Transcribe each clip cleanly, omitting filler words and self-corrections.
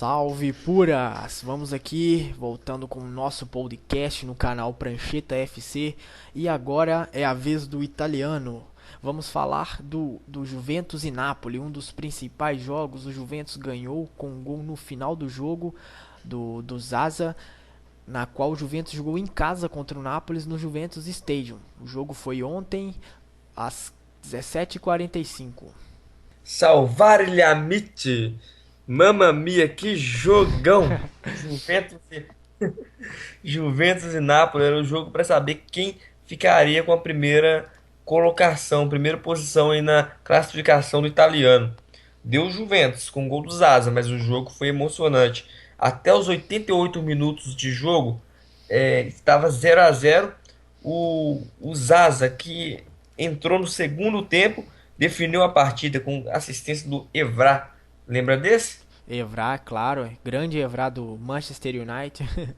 Salve puras! Vamos aqui, voltando com o nosso podcast no canal Prancheta FC. E agora é a vez do italiano. Vamos falar do Juventus e Napoli, um dos principais jogos. O Juventus ganhou com um gol no final do jogo do Zaza, na qual o Juventus jogou em casa contra o Napoli no Juventus Stadium. O jogo foi ontem às 17h45. Salvar gli amici. Mamma mia, que jogão! Juventus e, Juventus e Napoli era o jogo para saber quem ficaria com a primeira colocação, primeira posição aí na classificação do italiano. Deu Juventus com o gol do Zaza, mas o jogo foi emocionante. Até os 88 minutos de jogo, estava 0-0. O Zaza, que entrou no segundo tempo, definiu a partida com assistência do Evra. Lembra desse? Evra, claro, grande Evra do Manchester United.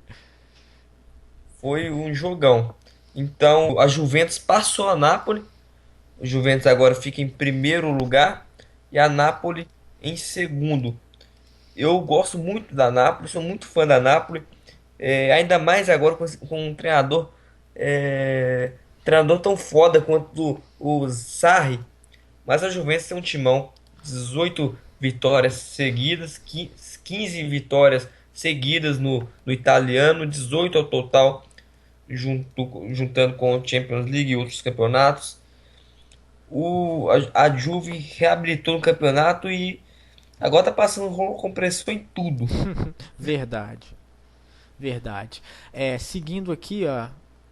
Foi um jogão. Então, a Juventus passou a Napoli. O Juventus agora fica em primeiro lugar e a Napoli em segundo. Eu gosto muito da Napoli, sou muito fã da Napoli. Ainda mais agora com um treinador tão foda quanto o Sarri. Mas a Juventus tem um timão, 18 vitórias seguidas, 15 vitórias seguidas no italiano, 18 ao total, juntando com o Champions League e outros campeonatos. A Juve reabilitou no campeonato e agora tá passando rolo compressor em tudo. Verdade, verdade. Seguindo aqui, ó,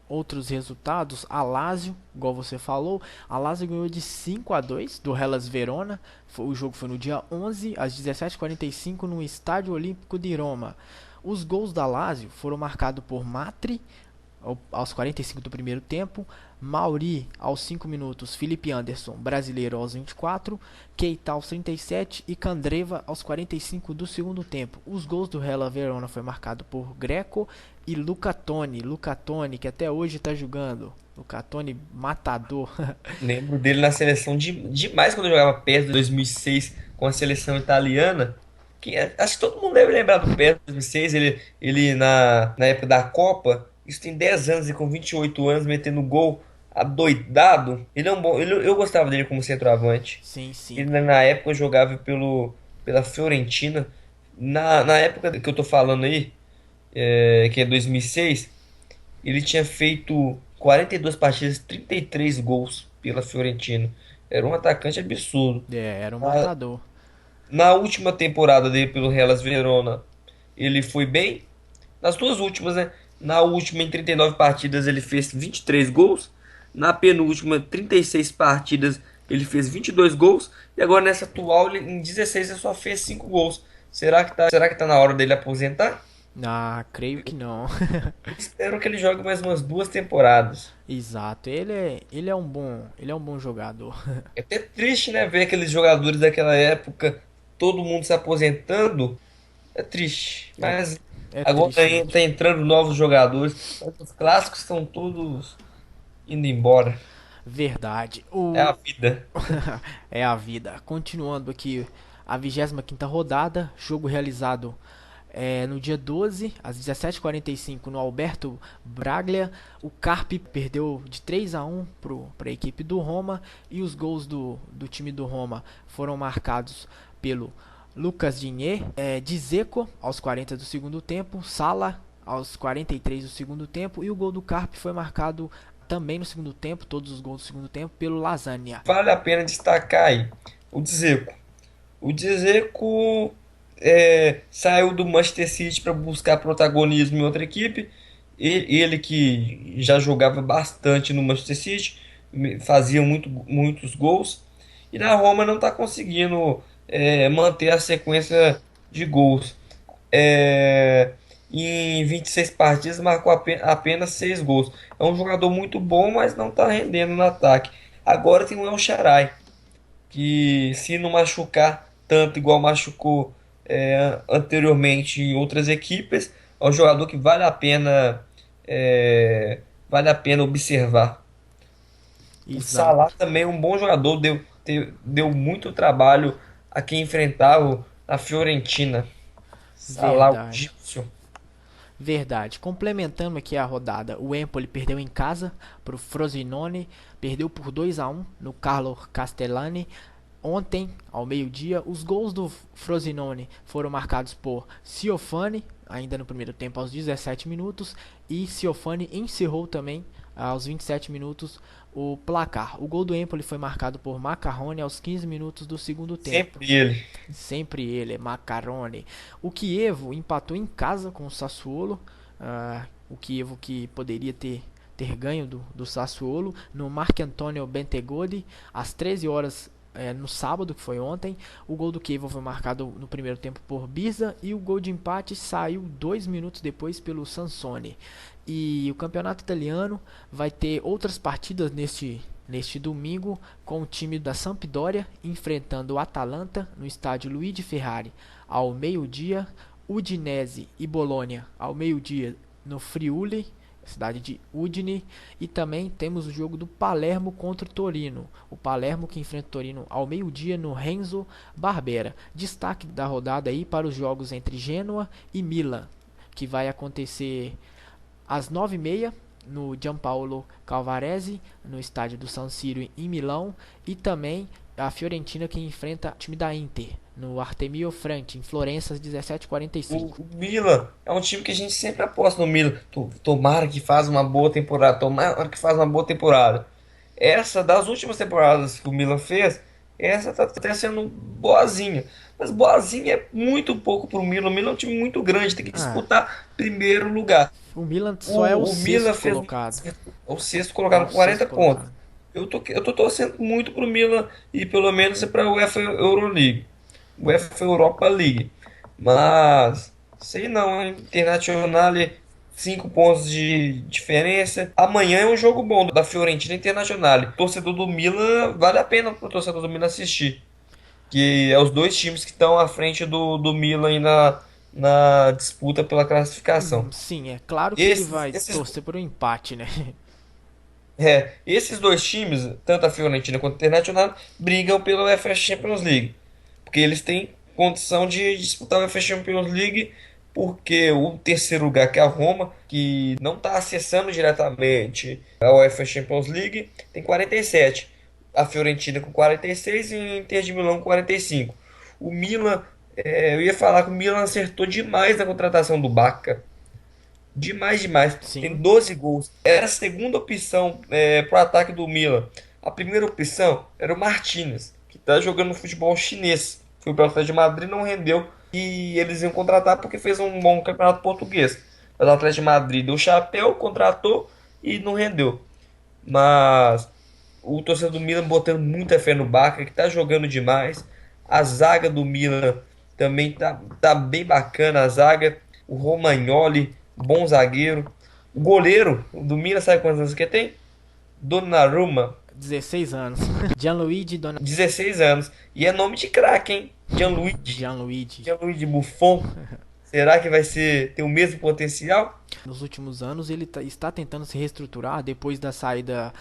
outros resultados, a Lazio, igual você falou, a Lazio ganhou de 5-2 do Hellas Verona. O jogo foi no dia 11, às 17h45, no Estádio Olímpico de Roma. Os gols da Lazio foram marcados por Matri aos 45 do primeiro tempo, Mauri aos 5 minutos, Felipe Anderson, brasileiro, aos 24, Keita aos 37 e Candreva aos 45 do segundo tempo. Os gols do Hellas Verona foi marcado por Greco e Luca Toni, que até hoje está jogando. Luca Toni, matador. Lembro dele na seleção demais quando eu jogava PES de 2006 com a seleção italiana. Acho que todo mundo deve lembrar do PES de 2006. Ele na época da Copa, isso tem 10 anos e com 28 anos metendo gol adoidado. Ele é um bom. Eu gostava dele como centroavante. Sim, sim. Ele na época jogava pela Fiorentina. Na época que eu tô falando aí, que é 2006. Ele tinha feito 42 partidas, 33 gols pela Fiorentina. Era um atacante absurdo. Era um Na, matador. na última temporada dele pelo Hellas Verona, ele foi bem. Nas duas últimas, né? Na última, em 39 partidas, ele fez 23 gols. Na penúltima, 36 partidas, ele fez 22 gols. E agora nessa atual, em 16, ele só fez 5 gols. Será que tá na hora dele aposentar? Ah, creio que não. Espero que ele jogue mais umas 2 temporadas. Exato, ele é um bom jogador. É até triste, né, ver aqueles jogadores daquela época, todo mundo se aposentando. É triste. É, Mas é agora triste mesmo. tá entrando novos jogadores. Mas os clássicos estão todos indo embora. Verdade. É a vida. É a vida. Continuando aqui, a 25ª rodada, jogo realizado no dia 12, às 17h45, no Alberto Braglia. O Carpi perdeu de 3-1 para a equipe do Roma, e os gols do time do Roma foram marcados pelo Lucas Digne, Dzeko aos 40 do segundo tempo, Sala aos 43 do segundo tempo, e o gol do Carpi foi marcado também no segundo tempo, todos os gols do segundo tempo, pelo Lasagna. Vale a pena destacar aí o Dzeko. O Dzeko saiu do Manchester City para buscar protagonismo em outra equipe. Ele que já jogava bastante no Manchester City, fazia muitos gols. E na Roma não está conseguindo manter a sequência de gols. É, Em 26 partidas marcou apenas 6 gols. É um jogador muito bom, mas não está rendendo no ataque. Agora tem o El Shaarawy, que se não machucar tanto igual machucou anteriormente em outras equipes, é um jogador que vale a pena observar. O Salah Exato. também é um bom jogador, deu muito trabalho a quem enfrentava a Fiorentina. Salah, o Verdade. egípcio. Verdade. Complementando aqui a rodada, o Empoli perdeu em casa para o Frosinone, perdeu por 2-1 no Carlo Castellani. Ontem, ao meio-dia, os gols do Frosinone foram marcados por Ciofani, ainda no primeiro tempo aos 17 minutos, e Ciofani encerrou também aos 27 minutos o placar. O gol do Empoli foi marcado por Macarrone aos 15 minutos do segundo tempo. Sempre ele. Sempre ele, Macarone. O Chievo empatou em casa com o Sassuolo. O Chievo que poderia ter ganho do Sassuolo no Marco Antônio Bentegodi às 13 horas no sábado, que foi ontem. O gol do Chievo foi marcado no primeiro tempo por Biza e o gol de empate saiu 2 minutos depois pelo Sansone. E o campeonato italiano vai ter outras partidas neste domingo, com o time da Sampdoria enfrentando o Atalanta no estádio Luigi Ferrari ao meio-dia, Udinese e Bologna ao meio-dia no Friuli, cidade de Udine, e também temos o jogo do Palermo contra o Torino. O Palermo que enfrenta o Torino ao meio-dia no Renzo Barbera. Destaque da rodada aí para os jogos entre Genoa e Milan, que vai acontecer às 9h30 no Giampaolo Calvarese, no estádio do San Siro em Milão, e também a Fiorentina que enfrenta o time da Inter no Artemio Franchi em Florença às 17h45. O Milan é um time que a gente sempre aposta no Milan. Tomara que faz uma boa temporada. Tomara que faz uma boa temporada. Essa, das últimas temporadas que o Milan fez, essa tá até sendo boazinha. Mas boazinha é muito pouco pro Milan. O Milan é um time muito grande, tem que Ah, disputar primeiro lugar. o Milan só é o O Milan sexto fez colocado. o sexto É colocado o com sexto 40 pontos. colocado. Eu tô torcendo muito pro Milan e pelo menos é pra UEFA Euroleague. UEFA Europa League. Mas, sei não, hein? Internazionale, 5 pontos de diferença. Amanhã é um jogo bom da Fiorentina Internazionale. Torcedor do Milan, vale a pena pro torcedor do Milan assistir. Que é os dois times que estão à frente do Milan aí na disputa pela classificação. Sim, é claro que ele Esses, vai esses, torcer por um empate, né? esses dois times, tanto a Fiorentina quanto o Internazionale, brigam pela UEFA Champions League. Porque eles têm condição de disputar a UEFA Champions League, porque o terceiro lugar, que é a Roma, que não está acessando diretamente a UEFA Champions League, tem 47. A Fiorentina com 46 e o Inter de Milão com 45. O Milan, eu ia falar que o Milan acertou demais na contratação do Barca. Demais, demais. Tem Sim, 12 gols. Era a segunda opção pro ataque do Milan. A primeira opção era o Martinez, que tá jogando no futebol chinês. Foi para o Atlético de Madrid, não rendeu. E eles iam contratar porque fez um bom campeonato português. Mas o Atlético de Madrid deu chapéu, contratou e não rendeu. Mas o torcedor do Milan botando muita fé no Barca, que tá jogando demais. A zaga do Milan também tá bem bacana. A zaga, o Romagnoli, bom zagueiro. O goleiro do Milan, sabe quantos anos que tem? Donnarumma, 16 anos. Gianluigi Dona 16 anos. E é nome de craque, hein? Gianluigi. Gianluigi. Gianluigi Buffon. Será que vai ter o mesmo potencial? Nos últimos anos ele está tentando se reestruturar depois da saída,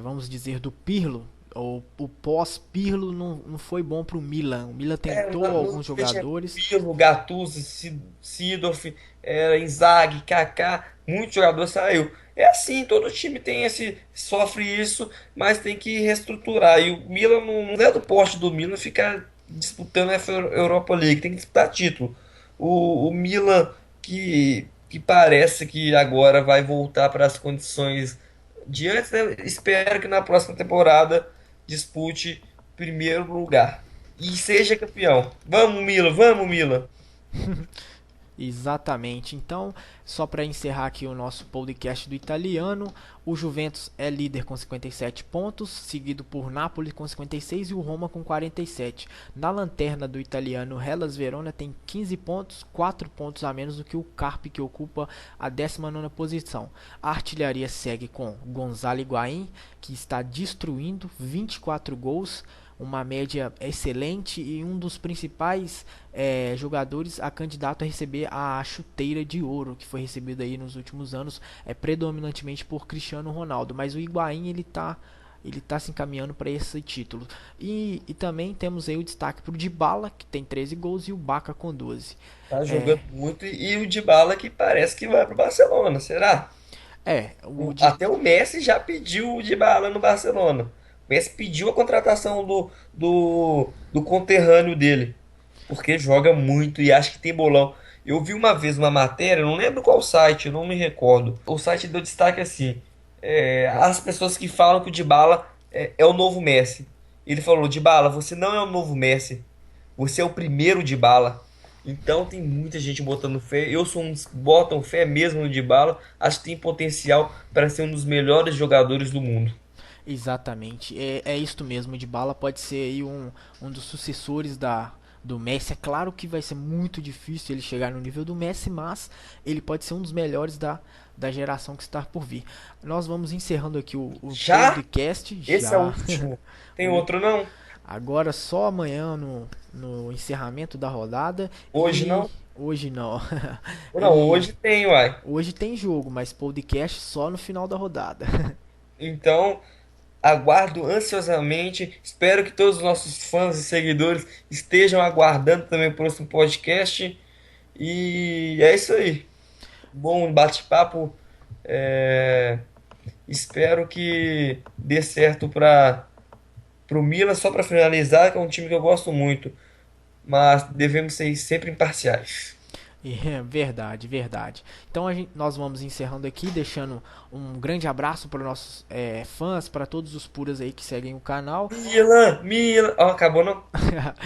vamos dizer, do Pirlo. O pós-Pirlo não foi bom para o Milan. O Milan tentou No alguns time tinha jogadores. Pirlo, Gattuso, Seedorf, Inzaghi, Kaká, muitos jogadores saiu. É assim, todo time sofre isso, mas tem que reestruturar. E o Milan não é do porte do Milan ficar disputando a Europa League, tem que disputar título. O Milan que parece que agora vai voltar para as condições de antes, né? Espero que na próxima temporada dispute primeiro lugar e seja campeão. Vamos, Milan, vamos, Milan. Exatamente. Então, só para encerrar aqui o nosso podcast do italiano, o Juventus é líder com 57 pontos, seguido por Napoli com 56 e o Roma com 47. Na lanterna do italiano, o Hellas Verona tem 15 pontos, 4 pontos a menos do que o Carpi, que ocupa a 19ª posição. A artilharia segue com Gonzalo Higuaín, que está destruindo 24 gols, uma média excelente e um dos principais jogadores a candidato a receber a chuteira de ouro, que foi recebida aí nos últimos anos predominantemente por Cristiano Ronaldo. Mas o Higuaín ele está ele tá se encaminhando para esse título. E também temos aí o destaque pro Dybala, que tem 13 gols, e o Bacca com 12. Tá É, jogando muito e o Dybala que parece que vai pro Barcelona, será? Até o Messi já pediu o Dybala no Barcelona. O Messi pediu a contratação do conterrâneo dele, porque joga muito e acha que tem bolão. Eu vi uma vez uma matéria, não lembro qual site, eu não me recordo. O site deu destaque assim: as pessoas que falam que o Dybala é o novo Messi. Ele falou: Dybala, você não é o novo Messi, você é o primeiro Dybala. Então tem muita gente botando fé. Eu sou um dos que botam fé mesmo no Dybala. Acho que tem potencial para ser um dos melhores jogadores do mundo. exatamente, é isto mesmo. O Dybala pode ser aí um dos sucessores do Messi. É claro que vai ser muito difícil ele chegar no nível do Messi, mas ele pode ser um dos melhores da geração que está por vir. Nós vamos encerrando aqui o Já? podcast Esse é o já. último. Tem O- outro não? Agora só amanhã no encerramento da rodada Hoje e não? hoje não. Ou não, E hoje tem, uai. hoje tem jogo, mas podcast só no final da rodada. Então, aguardo ansiosamente. Espero que todos os nossos fãs e seguidores estejam aguardando também o próximo podcast. E é isso aí. Bom bate-papo. É, Espero que dê certo para o Milan. Só para finalizar, que é um time que eu gosto muito. Mas devemos ser sempre imparciais. É verdade, verdade. Então nós vamos encerrando aqui, deixando um grande abraço para os nossos fãs, para todos os puras aí que seguem o canal. Milan, Milan. Ó, acabou não?